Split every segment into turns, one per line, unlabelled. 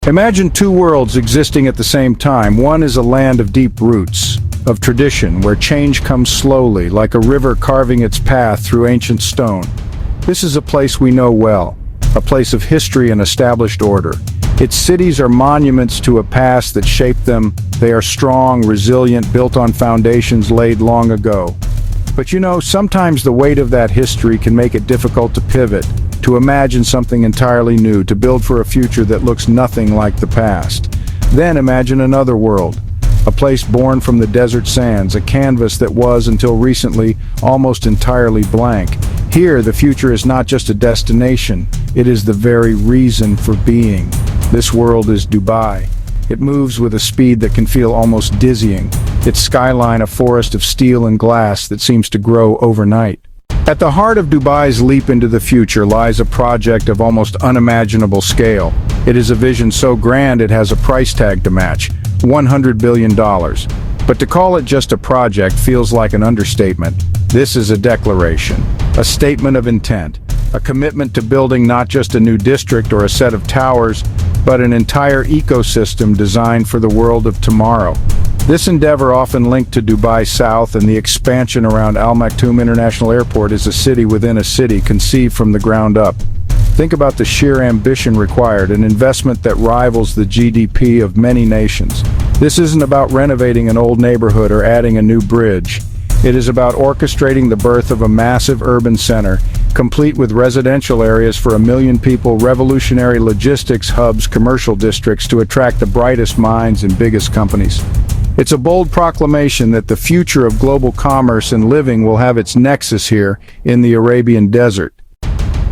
Imagine two worlds existing at the same time. One is a land of deep roots, of tradition, where change comes slowly, like a river carving its path through ancient stone. This is a place we know well, a place of history and established order. Its cities are monuments to a past that shaped them. They are strong, resilient, built on foundations laid long ago. But sometimes the weight of that history can make it difficult to pivot, to imagine something entirely new, to build for a future that looks nothing like the past. Then imagine another world, a place born from the desert sands, a canvas that was, until recently, almost entirely blank. Here, the future is not just a destination, it is the very reason for being. This world is Dubai. It moves with a speed that can feel almost dizzying, its skyline a forest of steel and glass that seems to grow overnight. At the heart of Dubai's leap into the future lies a project of almost unimaginable scale. It is a vision so grand it has a price tag to match, $100 billion. But to call it just a project feels like an understatement. This is a declaration, a statement of intent, a commitment to building not just a new district or a set of towers, but an entire ecosystem designed for the world of tomorrow. This endeavor, often linked to Dubai South and the expansion around Al Maktoum International Airport, is a city within a city conceived from the ground up. Think about the sheer ambition required, an investment that rivals the GDP of many nations. This isn't about renovating an old neighborhood or adding a new bridge. It is about orchestrating the birth of a massive urban center, complete with residential areas for 1 million people, revolutionary logistics hubs, commercial districts to attract the brightest minds and biggest companies. It's a bold proclamation that the future of global commerce and living will have its nexus here in the Arabian Desert.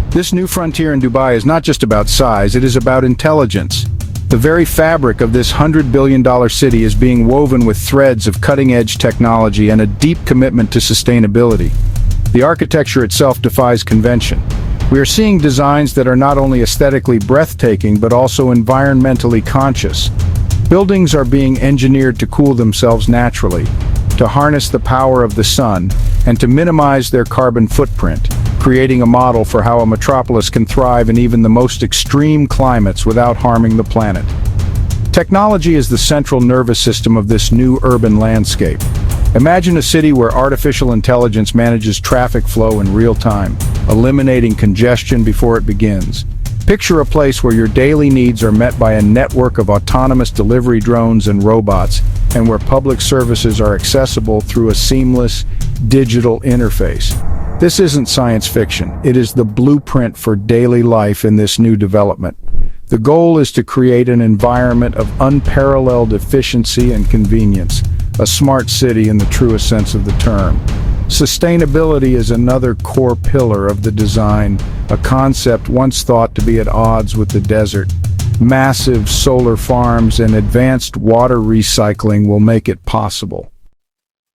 This new frontier in Dubai is not just about size, it is about intelligence. The very fabric of this $100 billion city is being woven with threads of cutting-edge technology and a deep commitment to sustainability. The architecture itself defies convention. We are seeing designs that are not only aesthetically breathtaking but also environmentally conscious. Buildings are being engineered to cool themselves naturally, to harness the power of the sun, and to minimize their carbon footprint, creating a model for how a metropolis can thrive in even the most extreme climates without harming the planet. Technology is the central nervous system of this new urban landscape. Imagine a city where artificial intelligence manages traffic flow in real time, eliminating congestion before it begins. Picture a place where your daily needs are met by a network of autonomous delivery drones and robots, and where public services are accessible through a seamless, digital interface. This isn't science fiction, it is the blueprint for daily life in this new development. The goal is to create an environment of unparalleled efficiency and convenience, a smart city in the truest sense of the term. Sustainability is another core pillar of the design, a concept once thought to be at odds with the desert. Massive solar farms and advanced water recycling will make it possible.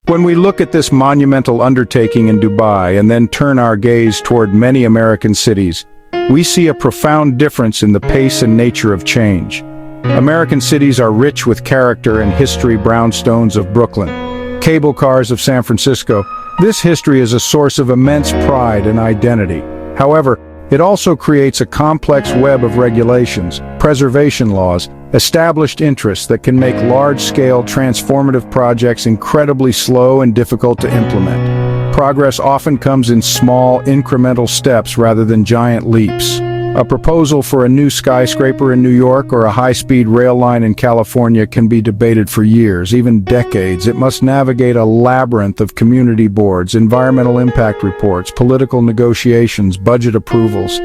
When we look at this monumental undertaking in Dubai and then turn our gaze toward many American cities, we see a profound difference in the pace and nature of change. American cities are rich with character and history: brownstones of Brooklyn, cable cars of San Francisco. This history is a source of immense pride and identity. However, it also creates a complex web of regulations, preservation laws, established interests that can make large-scale transformative projects incredibly slow and difficult to implement. Progress often comes in small, incremental steps rather than giant leaps. A proposal for a new skyscraper in New York or a high-speed rail line in California can be debated for years, even decades. It must navigate a labyrinth of community boards, environmental impact reports, political negotiations, budget approvals.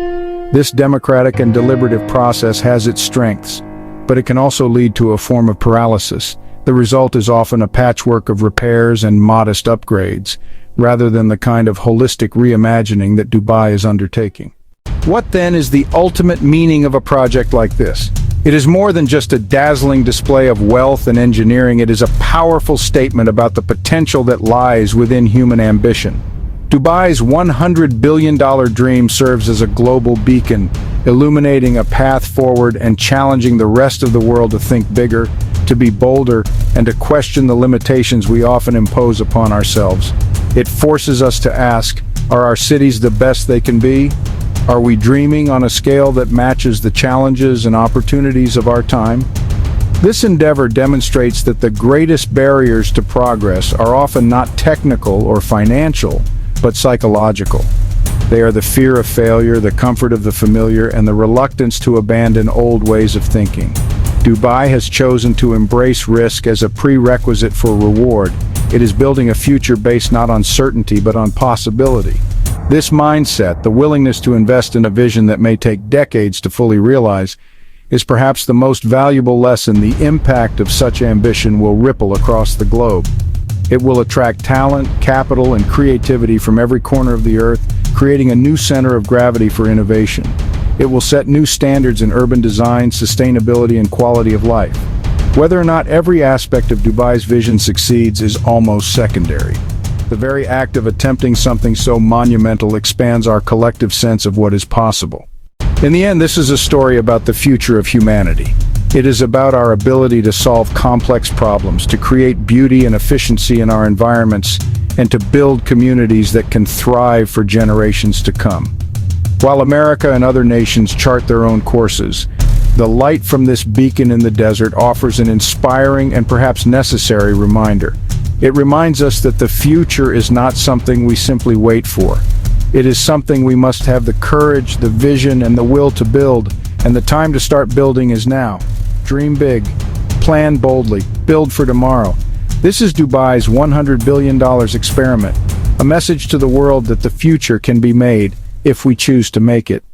This democratic and deliberative process has its strengths, but it can also lead to a form of paralysis. The result is often a patchwork of repairs and modest upgrades, rather than the kind of holistic reimagining that Dubai is undertaking. What then is the ultimate meaning of a project like this? It is more than just a dazzling display of wealth and engineering. It is a powerful statement about the potential that lies within human ambition. Dubai's $100 billion dream serves as a global beacon, illuminating a path forward and challenging the rest of the world to think bigger, to be bolder, and to question the limitations we often impose upon ourselves. It forces us to ask, are our cities the best they can be? Are we dreaming on a scale that matches the challenges and opportunities of our time? This endeavor demonstrates that the greatest barriers to progress are often not technical or financial, but psychological. They are the fear of failure, the comfort of the familiar, and the reluctance to abandon old ways of thinking. Dubai has chosen to embrace risk as a prerequisite for reward. It is building a future based not on certainty but on possibility. This mindset, the willingness to invest in a vision that may take decades to fully realize, is perhaps the most valuable lesson. The impact of such ambition will ripple across the globe. It will attract talent, capital, and creativity from every corner of the earth, creating a new center of gravity for innovation. It will set new standards in urban design, sustainability, and quality of life. Whether or not every aspect of Dubai's vision succeeds is almost secondary. The very act of attempting something so monumental expands our collective sense of what is possible. In the end, this is a story about the future of humanity. It is about our ability to solve complex problems, to create beauty and efficiency in our environments, and to build communities that can thrive for generations to come. While America and other nations chart their own courses, the light from this beacon in the desert offers an inspiring and perhaps necessary reminder. It reminds us that the future is not something we simply wait for. It is something we must have the courage, the vision, and the will to build, and the time to start building is now. Dream big, plan boldly, build for tomorrow. This is Dubai's $100 billion experiment, a message to the world that the future can be made if we choose to make it.